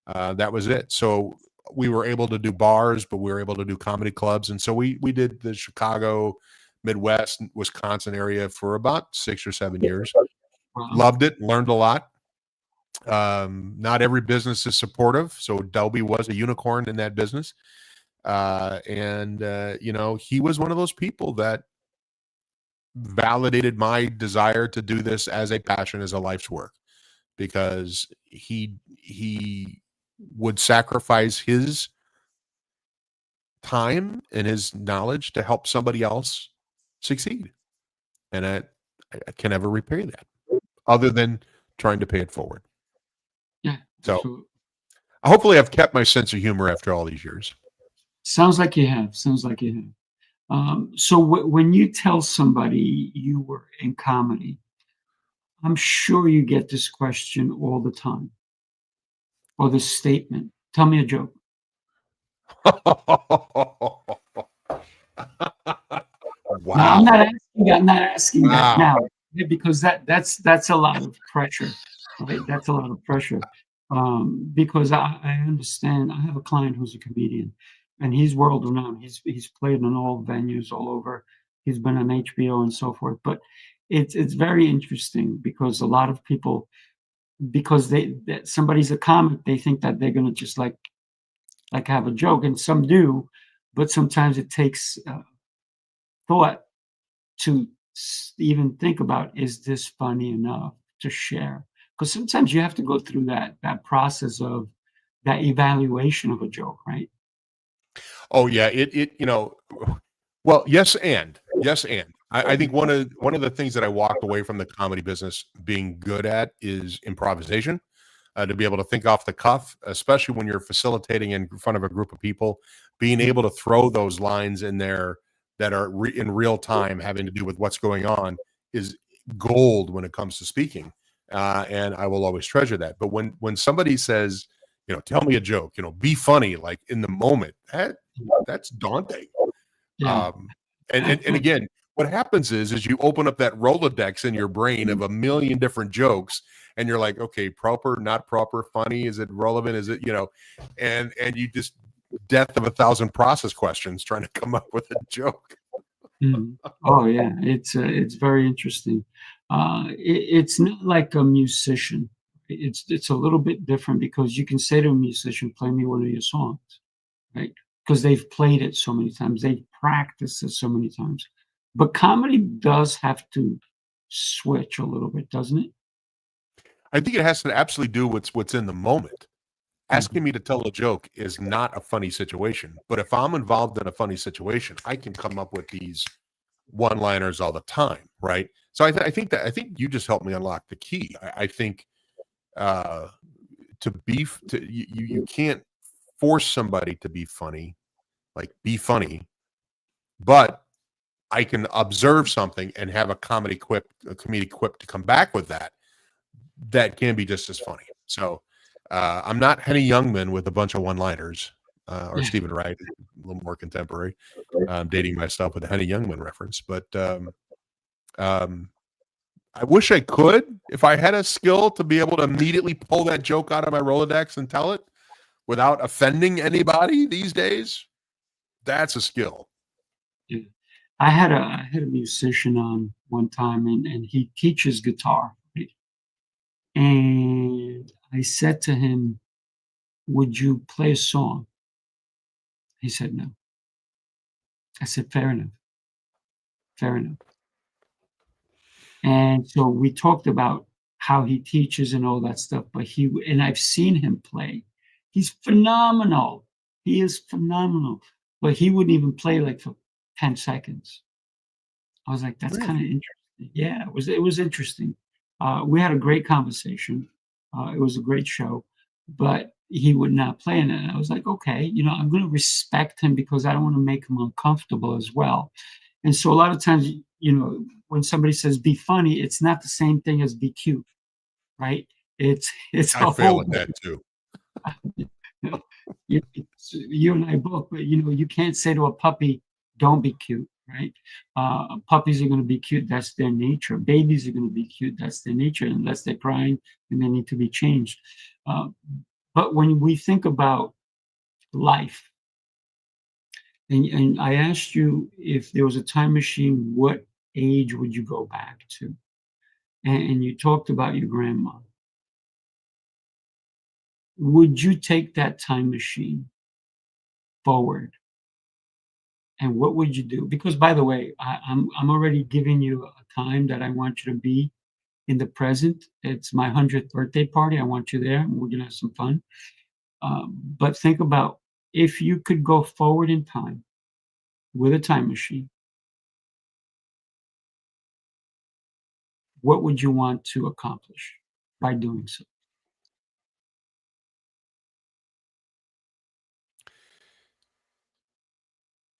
that was it. So we were able to do bars, but we were able to do comedy clubs. And so we did the Chicago, Midwest, Wisconsin area for about 6 or 7 years. Wow. Loved it, learned a lot. Not every business is supportive. So Delby was a unicorn in that business. He was one of those people that validated my desire to do this as a passion, as a life's work, because he would sacrifice his time and his knowledge to help somebody else succeed. And I can never repay that other than trying to pay it forward. Yeah. So So hopefully I've kept my sense of humor after all these years. sounds like you have. Sounds like you have. So when you tell somebody you were in comedy, I'm sure you get this question all the time, or this statement. Tell me a joke. Wow. No, I'm not asking that now, because that's a lot of pressure, right? That's a lot of pressure. Because I understand. I have a client who's a comedian, and he's world renowned. He's played in all venues all over. He's been on HBO and so forth. But it's very interesting because a lot of people, because that somebody's a comic, they think that they're gonna just like have a joke, and some do, but sometimes it takes thought to even think about, is this funny enough to share? Because sometimes you have to go through that process of that evaluation of a joke, right? Oh yeah, well, yes and I think one of the things that I walked away from the comedy business being good at is improvisation. To be able to think off the cuff, especially when you're facilitating in front of a group of people, being able to throw those lines in there that are in real time, having to do with what's going on, is gold when it comes to speaking. And I will always treasure that. But when somebody says, tell me a joke, be funny, like in the moment, that's daunting. Yeah. And again, what happens is you open up that Rolodex in your brain of a million different jokes, and you're like, okay, proper, not proper, funny, is it relevant, is it, and you just death of a thousand process questions trying to come up with a joke. Oh yeah, it's very interesting. It's not like a musician. It's a little bit different because you can say to a musician, "Play me one of your songs," right? Because they've played it so many times, they've practiced it so many times. But comedy does have to switch a little bit, doesn't it? I think it has to absolutely do what's in the moment. Asking me to tell a joke is not a funny situation, but if I'm involved in a funny situation, I can come up with these one-liners all the time, right? So I think you just helped me unlock the key. I think you can't force somebody to be funny, like be funny, but I can observe something and have a comedic quip to come back with that can be just as funny. So I'm not Henny Youngman with a bunch of one-liners, or Stephen Wright, a little more contemporary. I'm dating myself with a Henny Youngman reference, but I wish I could. If I had a skill to be able to immediately pull that joke out of my Rolodex and tell it without offending anybody these days, that's a skill. Yeah. I had a musician on one time, and he teaches guitar, right? And I said to him, "Would you play a song?" He said, "No." I said, "Fair enough, fair enough." And so we talked about how he teaches and all that stuff, but and I've seen him play. He's phenomenal. He is phenomenal, but he wouldn't even play like for 10 seconds. I was like, "That's kinda Really? interesting." Yeah, it was interesting. We had a great conversation. It was a great show, but he would not play in it, and I was like, "Okay, I'm gonna respect him because I don't wanna make him uncomfortable as well." And so a lot of times, when somebody says, "Be funny," it's not the same thing as be cute, right? It's I a fail whole at that too. you and I both, but you can't say to a puppy, "Don't be cute," right? Puppies are going to be cute. That's their nature. Babies are going to be cute. That's their nature, unless they're crying and they need to be changed. Uh, but when we think about life, and I asked you, if there was a time machine, what age would you go back to? And you talked about your grandma. Would you take that time machine forward? And what would you do? Because, by the way, I'm already giving you a time that I want you to be in the present. It's my 100th birthday party. I want you there. We're gonna have some fun. But think about, if you could go forward in time with a time machine, what would you want to accomplish by doing so?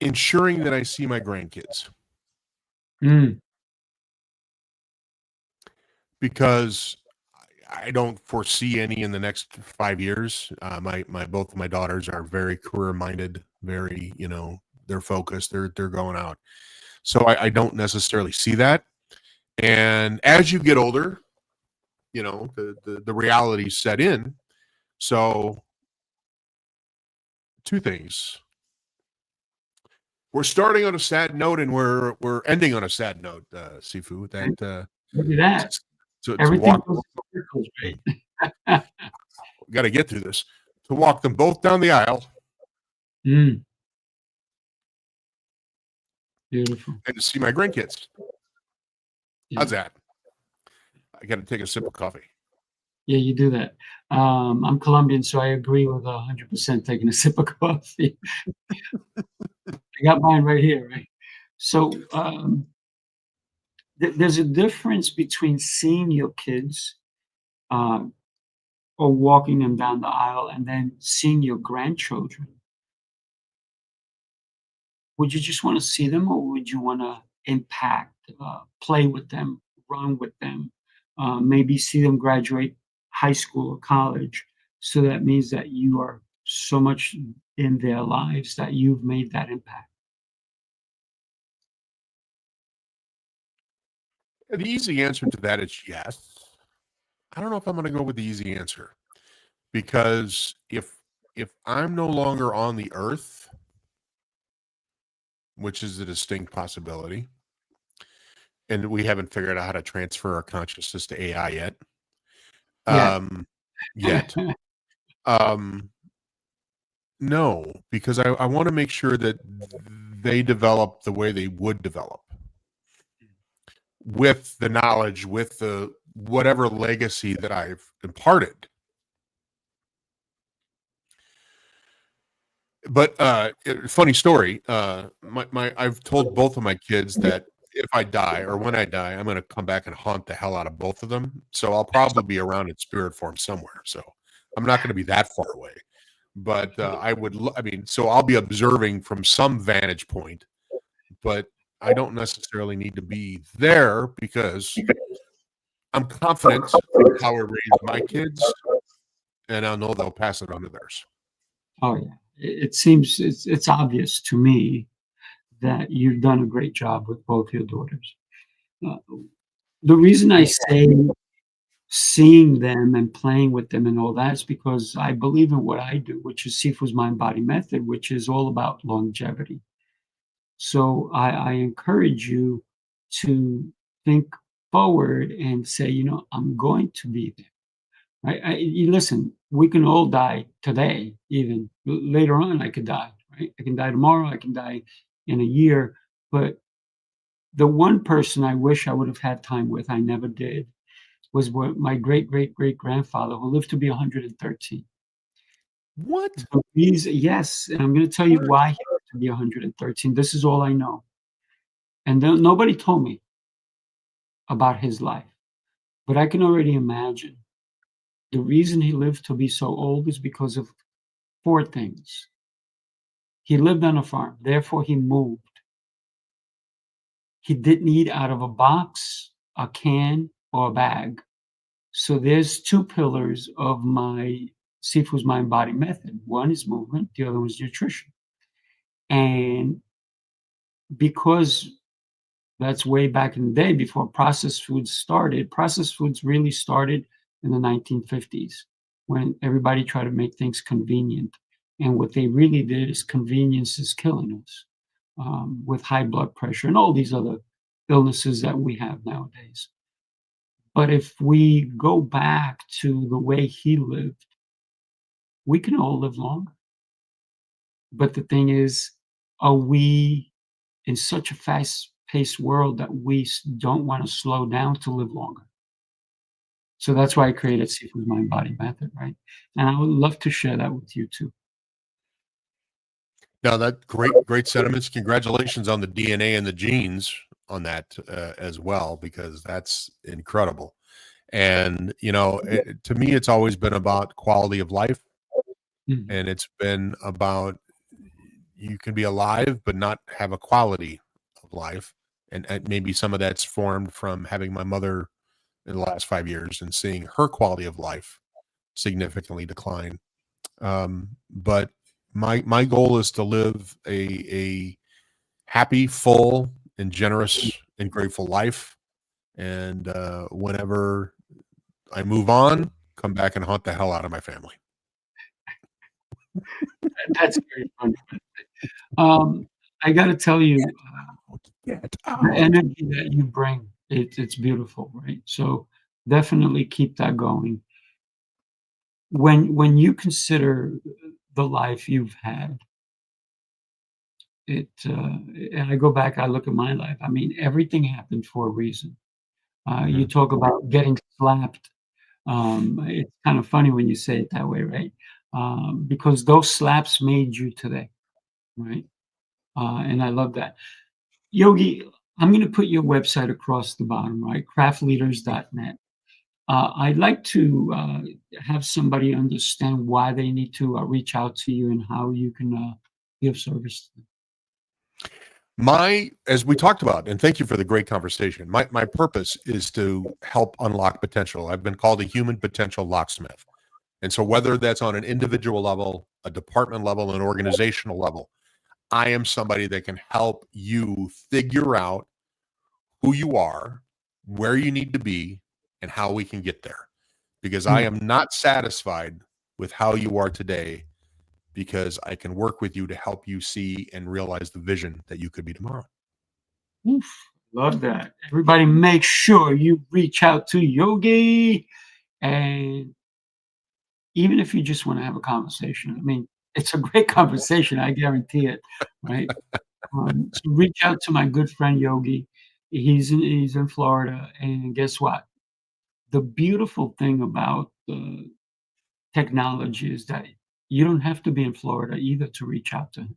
Ensuring that I see my grandkids, Mm, because I don't foresee any in the next 5 years. Both of my daughters are very career minded, very, they're focused, they're going out. So I don't necessarily see that. And as you get older, the reality set in. So two things. We're starting on a sad note and we're ending on a sad note, Sifu. That Look at that. to Everything walk, goes in circles, right? got to get through this. To walk them both down the aisle Beautiful. and to see my grandkids. Yeah. How's that? I got to take a sip of coffee. Yeah, you do that. I'm Colombian, so I agree with 100% taking a sip of coffee. I got mine right here, right? So there's a difference between seeing your kids or walking them down the aisle and then seeing your grandchildren. Would you just want to see them, or would you want to impact, play with them, run with them, maybe see them graduate high school or college? So that means that you are so much in their lives that you've made that impact. The easy answer to that is yes. I don't know if I'm going to go with the easy answer, because if I'm no longer on the earth, which is a distinct possibility, and we haven't figured out how to transfer our consciousness to AI yet. Yeah. Yet. No, because I want to make sure that they develop the way they would develop, with the knowledge, with the whatever legacy that I've imparted. But funny story. I've told both of my kids that if I die or when I die, I'm going to come back and haunt the hell out of both of them. So I'll probably be around in spirit form somewhere. So I'm not going to be that far away. But so I'll be observing from some vantage point, but I don't necessarily need to be there, because I'm confident in how I raise my kids, and I'll know they'll pass it on to theirs. Oh yeah. It seems it's obvious to me that you've done a great job with both your daughters. Uh, the reason I say seeing them and playing with them and all that is because I believe in what I do, which is Sifu's mind body method, which is all about longevity. So I encourage you to think forward and say, I'm going to be there. You listen, we can all die today, even later on, I could die, right? I can die tomorrow, I can die in a year. But the one person I wish I would have had time with, I never did, was my great great great grandfather, who lived to be 113. What? Yes, and I'm going to tell you why he lived to be 113. This is all I know, and nobody told me about his life, but I can already imagine. The reason he lived to be so old is because of four things. He lived on a farm, therefore he moved. He didn't eat out of a box, a can, or a bag. So there's two pillars of my Sifu's mind body method. One is movement, the other one is nutrition. And because that's way back in the day, before processed foods started, processed foods really started in the 1950s, when everybody tried to make things convenient. And what they really did is, convenience is killing us, with high blood pressure and all these other illnesses that we have nowadays. But if we go back to the way he lived, we can all live longer. But the thing is, are we in such a fast-paced world that we don't want to slow down to live longer? So that's why I created Sifu's mind body method, right? And I would love to share that with you too. Now, that great sentiments. Congratulations on the DNA and the genes on that as well, because that's incredible. And to me, it's always been about quality of life, and it's been about, you can be alive but not have a quality of life, and maybe some of that's formed from having my mother in the last 5 years and seeing her quality of life significantly decline. But my goal is to live a happy, full, and generous and grateful life. And whenever I move on, come back and haunt the hell out of my family. That's very funny. I got to tell you, the energy that you bring, it's beautiful, right? So definitely keep that going. When you consider the life you've had, and I go back, I look at my life. I mean, everything happened for a reason. You talk about getting slapped. It's kind of funny when you say it that way, right? Because those slaps made you today, right? And I love that. Yogi, I'm going to put your website across the bottom, right? craftleaders.net. I'd like to have somebody understand why they need to reach out to you and how you can be of service to them. As we talked about, and thank you for the great conversation, my purpose is to help unlock potential. I've been called a human potential locksmith. And so whether that's on an individual level, a department level, an organizational level, I am somebody that can help you figure out who you are, where you need to be, and how we can get there. Because I am not satisfied with how you are today, because I can work with you to help you see and realize the vision that you could be tomorrow. Oof, love that. Everybody make sure you reach out to Yogi. And even if you just want to have a conversation, I mean, it's a great conversation, I guarantee it, right? So reach out to my good friend Yogi. He's in Florida, and guess what? The beautiful thing about technology is that you don't have to be in Florida either to reach out to him.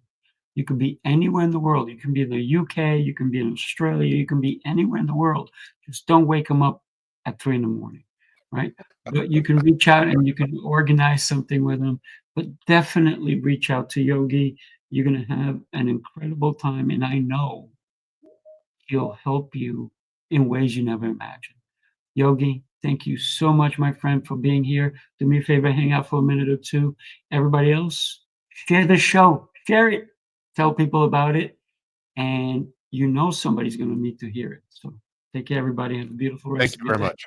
You can be anywhere in the world. You can be in the UK, you can be in Australia, you can be anywhere in the world. Just don't wake him up at 3 in the morning, right? But you can reach out and you can organize something with him. But definitely reach out to Yogi. You're going to have an incredible time, and I know he'll help you in ways you never imagined. Yogi, thank you so much, my friend, for being here. Do me a favor, hang out for a minute or two. Everybody else, share the show. Share it. Tell people about it. And you know somebody's going to need to hear it. So take care, everybody. Have a beautiful rest Thank of you your very day. much.